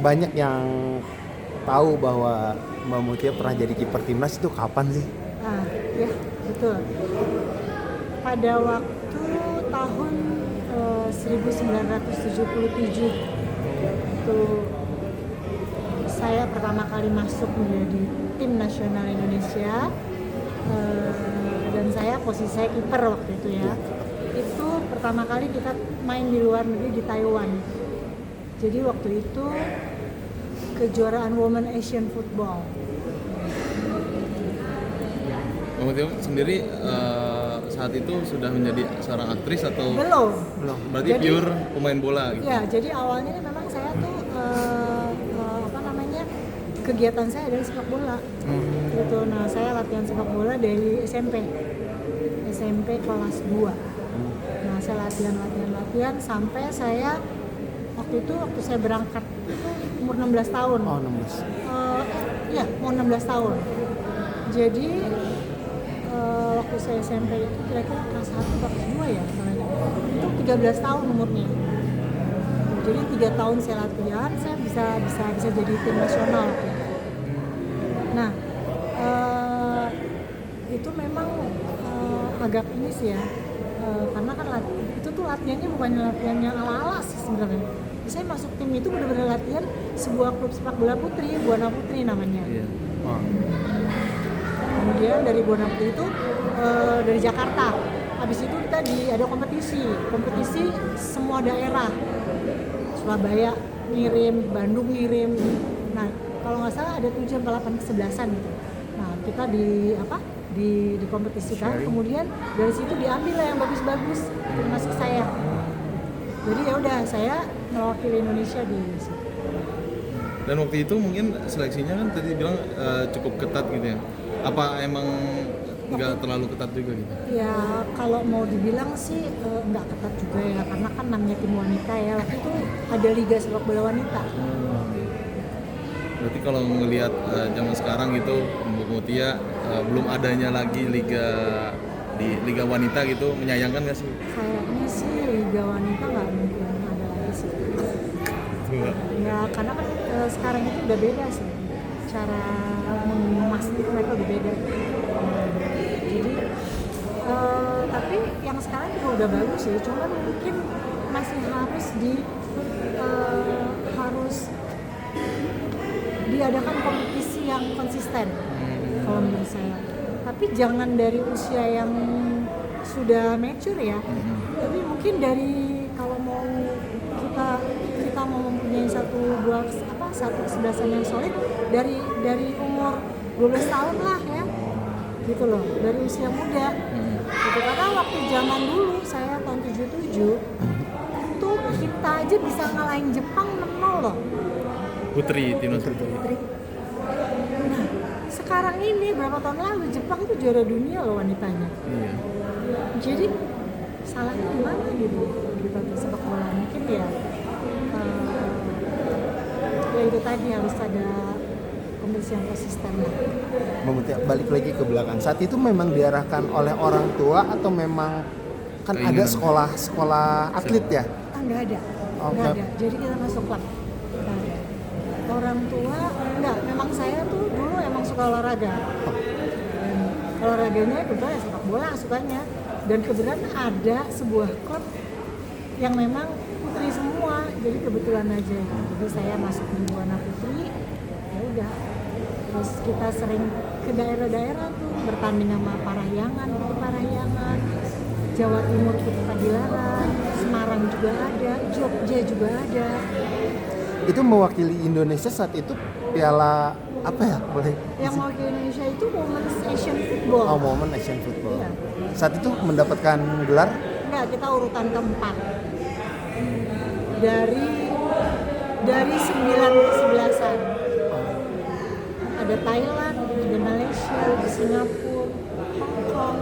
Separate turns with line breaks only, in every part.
banyak yang tahu bahwa Mbak Mutia pernah jadi kiper timnas itu kapan sih?
Ya betul. Pada waktu tahun 1977 itu saya pertama kali masuk menjadi tim nasional Indonesia, dan posisi saya kiper waktu itu ya. Itu pertama kali kita main di luar negeri di Taiwan. Jadi waktu itu kejuaraan Women Asian Football.
Mbak Mutia sendiri saat itu sudah menjadi seorang aktris atau
Belum.
Berarti jadi, pure pemain bola gitu?
Ya, jadi awalnya memang saya tuh kegiatan saya adalah sepak bola. Gitu. Nah, saya latihan sepak bola dari SMP kelas 2. Nah, saya latihan sampai saya waktu saya berangkat itu umur 16 tahun.
Oh, 16.
Iya, mau 16 tahun. Jadi waktu saya SMP itu kira-kira kelas 1 atau kelas 2 ya, itu 13 tahun umurnya. Jadi 3 tahun saya latihan, saya bisa jadi tim nasional. Nah, itu memang agak ini sih ya, karena kan itu tuh latihannya bukannya latihan yang ala-ala sih sebenarnya. Saya masuk tim itu benar-benar latihan sebuah klub sepak bola putri, Buana Putri namanya.
Iya.
Kemudian dari Buana Putri itu dari Jakarta. Habis itu kita ada kompetisi semua daerah. Surabaya ngirim, Bandung ngirim. Nah, kalau nggak salah ada 7, 8, 11-an gitu. Nah, kita dikompetisikan, kemudian dari situ diambil lah yang bagus-bagus, termasuk saya. Jadi ya udah, saya mewakili Indonesia di situ.
Dan waktu itu mungkin seleksinya kan tadi bilang cukup ketat gitu ya. Apa emang nggak terlalu ketat juga gitu?
Ya kalau mau dibilang sih nggak ketat juga ya, karena kan namanya tim wanita ya. Waktu itu ada liga sepak bola wanita.
Berarti kalau ngelihat zaman sekarang gitu, Mbak Mutia belum adanya lagi liga wanita gitu, menyayangkan nggak sih?
Kayaknya sih liga wanita nggak mungkin ada lagi sih. Ya karena kan sekarang itu udah beda sih, cara mengemas itu mereka udah beda. Jadi tapi yang sekarang juga udah bagus ya, cuman mungkin masih harus diadakan kompetisi yang konsisten kalau menurut saya. Tapi jangan dari usia yang sudah mature ya, tapi mungkin dari kalau mau kita mau mempunyai satu kesebelasan yang solid dari umur 12 tahun lah ya, gitu loh, dari usia muda. Gitu. Karena waktu zaman dulu saya tahun 77 itu kita aja bisa ngalahin Jepang 6-0 loh.
Timnas putri.
Nah, sekarang ini berapa tahun lalu Jepang itu juara dunia loh wanitanya.
Iya.
Jadi salahnya di mana gitu sepak bola? Mungkin ya itu tadi harus ada kompetisi yang konsisten.
Balik lagi ke belakang. Saat itu memang diarahkan oleh orang tua atau memang kan ada sekolah atlet ya?
Nggak ada. Nggak ada. Jadi kita masuk klub. Orang tua enggak, memang saya tuh dulu emang suka olahraga. Dan olahraganya kebetulan sepak bola sukanya. Dan kebetulan ada sebuah klub yang memang putri semua, jadi kebetulan aja. Jadi saya masuk di Buana Putri, ya udah. Terus kita sering ke daerah-daerah tuh bertanding sama Parahyangan, Jawa Timur Putri Padilarang, Semarang juga ada, Jogja juga ada.
Itu mewakili Indonesia saat itu piala apa ya? Boleh?
Yang mewakili Indonesia itu Women's Asian Football.
Oh, Women Asian Football.
Iya.
Saat itu mendapatkan gelar?
Enggak, kita urutan keempat. Dari 9 kesebelasan. Ada Thailand, ada Malaysia, ada Singapura, Hong Kong,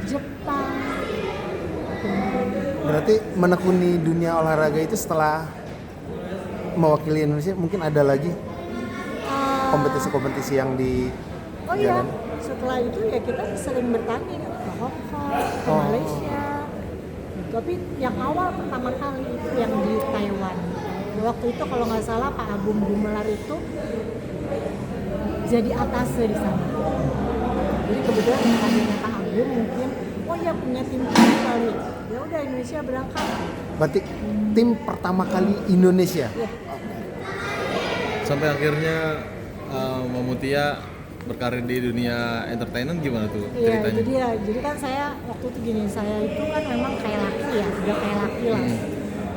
Jepang.
Berarti menekuni dunia olahraga itu setelah mewakili Indonesia mungkin ada lagi kompetisi-kompetisi yang di
Oh iya, setelah itu ya kita sering bertanding ke Hong Kong, ke Malaysia. Tapi yang awal pertama kali itu yang di Taiwan. Waktu itu kalau nggak salah Pak Agung Gumelar itu jadi atase di sana. Jadi kebetulan adanya Pak Agung mungkin, oh ya punya tim kali. Ya udah Indonesia berangkat.
Berarti tim pertama kali Indonesia.
Ya.
Sampai akhirnya Mbak Mutia berkarir di dunia entertainment gimana tuh
Iya,
ceritanya?
jadi kan saya waktu itu gini, saya itu kan memang kayak laki ya, sudah kayak laki lah.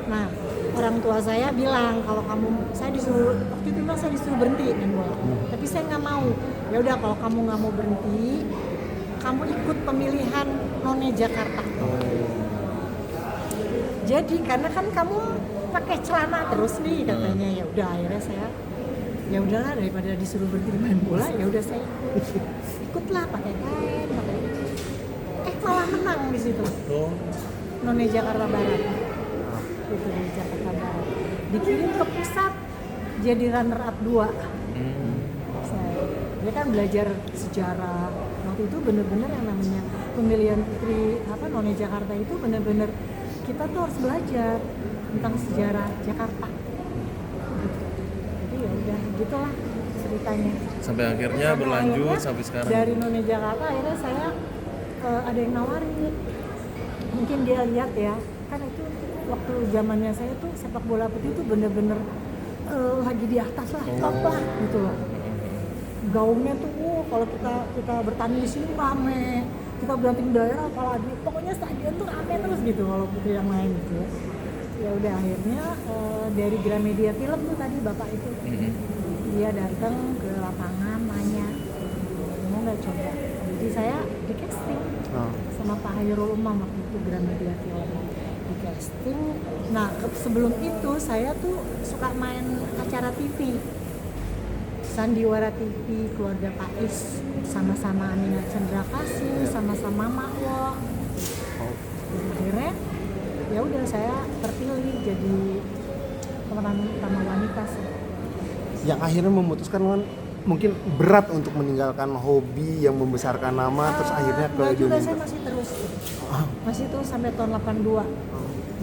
Nah, orang tua saya bilang kalau kamu, saya disuruh waktu itu memang saya disuruh berhenti main bola, tapi saya nggak mau. Ya udah kalau kamu nggak mau berhenti, kamu ikut pemilihan None Jakarta. Jadi karena kan kamu pakai celana terus nih katanya, ya udah akhirnya saya ya udahlah daripada disuruh berhenti main bola ya udah saya ikutlah pakai kain pakai malah menang di situ.
Oh,
None Jakarta Barat itu di Jakarta Barat dikirim ke pusat jadi runner up 2. Dia kan belajar sejarah waktu itu bener-bener yang namanya pemilihan putri None Jakarta itu bener-bener kita tuh harus belajar tentang sejarah Jakarta. Jadi ya udah gitulah ceritanya.
sampai akhirnya
Sampai
berlanjut
akhirnya
sampai sekarang.
dari None Jakarta akhirnya saya ada yang nawarin, mungkin dia lihat ya, kan itu waktu zamannya saya tuh sepak bola putih itu bener-bener lagi di atas lah, top lah gitu loh. Gaungnya tuh kalau kita bertanding di sini rame, kita bertanding daerah apalagi, pokoknya stadion tuh rame terus gitu kalau putri yang main gitu ya. Ya udah akhirnya dari Gramedia Film tuh tadi bapak itu dia datang ke lapangan nanya mau nggak coba, jadi saya di casting sama Pak Hairul Umam waktu itu Gramedia Film di casting. Nah sebelum itu saya tuh suka main acara TV Sandiwara TV keluarga Pais sama-sama Amina Cendrakasih sama-sama Makwo. Akhirnya ya udah saya terpilih jadi pemeran utama wanita sih.
Yang akhirnya memutuskan kan mungkin berat untuk meninggalkan hobi yang membesarkan nama terus akhirnya ke
Enggak juga,
dunia.
saya masih terus sampai tahun 82.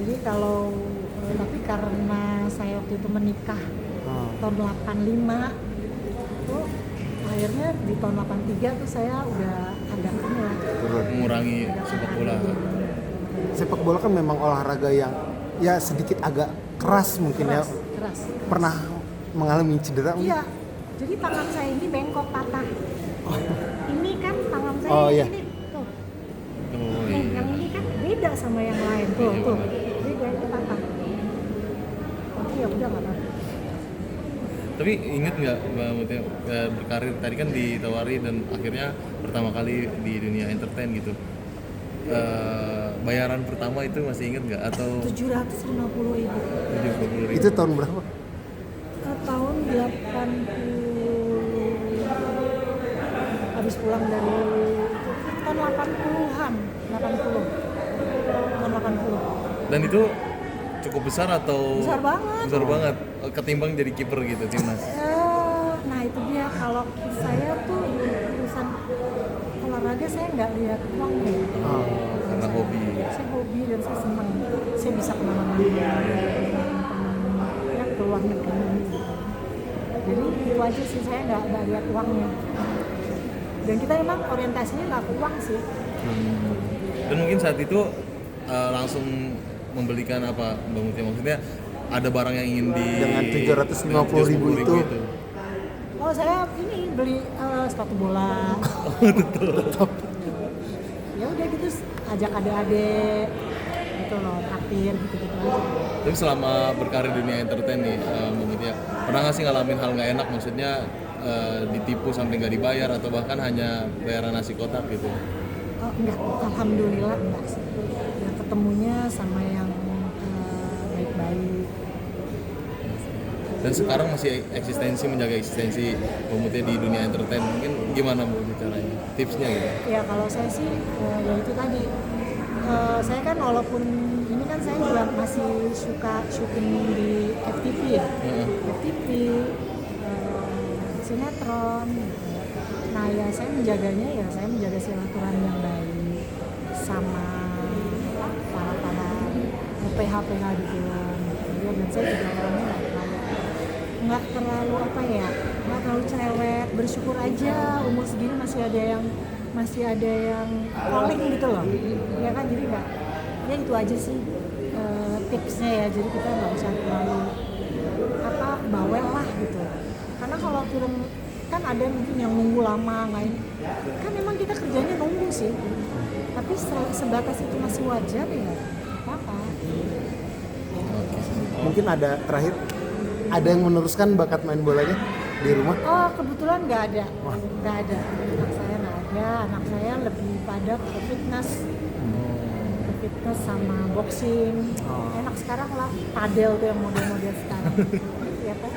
Jadi kalau tapi karena saya waktu itu menikah tahun 85 tuh akhirnya di tahun 83 tuh saya udah agak inilah
Mengurangi sepak bola.
Sepak bola kan memang olahraga yang ya sedikit agak keras mungkin ya.
keras.
Pernah mengalami cedera?
Iya, jadi tangan saya ini bengkok patah. Ini kan tangan saya
Oh, iya.
ini tuh.
Oh,
Nih,
iya.
yang ini kan beda sama yang lain tuh,
Iya,
tuh.
benar.
Beda itu patah. Tapi ya udah nggak apa-apa.
Tapi inget nggak Mbak Mutia berkarir tadi kan ditawari dan akhirnya pertama kali di dunia entertain gitu. Bayaran pertama itu masih inget nggak atau
750.000
70.000?
Itu tahun berapa?
tahun 80 habis pulang dari tahun 80-an 80 tahun 80
Dan itu cukup besar atau
Besar banget.
Besar banget ketimbang jadi kiper gitu timnas.
Nah itu dia, kalau saya tuh di urusan olahraga saya nggak lihat uang deh.
Karena hobi.
Saya hobi dan saya senang, saya bisa kemana-mana ya ke luar negeri gitu. Jadi itu aja sih, saya nggak lihat uangnya. Dan kita emang orientasinya nggak ke uang sih.
Dan mungkin saat itu langsung membelikan apa Mbak Mutia, maksudnya ada barang yang ingin di
Dengan 750.000 itu.
Oh saya ini beli sepatu bola. Ya udah gitu, ajak adik-adik gitu loh, traktir gitu-gitu aja.
Tapi selama berkarir di dunia entertain nih Mbak Mutia, pernah nggak sih ngalamin hal nggak enak, maksudnya ditipu sampai nggak dibayar atau bahkan hanya bayaran nasi kotak gitu?
Oh, enggak, alhamdulillah enggak sih. Ya, ketemunya sama yang baik-baik.
Dan sekarang masih menjaga eksistensi Mbak Mutia di dunia entertain, mungkin gimana Bu caranya, tipsnya gitu?
Ya kalau saya sih ya itu tadi, saya kan walaupun ini kan saya juga masih suka syuting di FTV ya, FTV, sinetron. Nah ya saya menjaganya, ya saya menjaga silaturahmi yang baik sama para PH di film. Dan saya juga orangnya nggak terlalu apa ya, nggak terlalu cerewet, bersyukur aja umur segini masih ada yang calling gitu loh, ya kan, jadi nggak, ya itu aja sih tipsnya ya, jadi kita nggak usah terlalu apa bawel lah gitu, karena kalau film kan ada mungkin yang nunggu lama lain, kan memang kita kerjanya nunggu sih, tapi sebatas itu masih wajar ya apa.
Mungkin ada terakhir, ada yang meneruskan bakat main bolanya di rumah?
Oh kebetulan nggak ada, anak saya nggak ada, anak saya lebih pada ke fitness sama boxing. Enak sekarang lah padel tuh yang model-model sekarang, ya kan.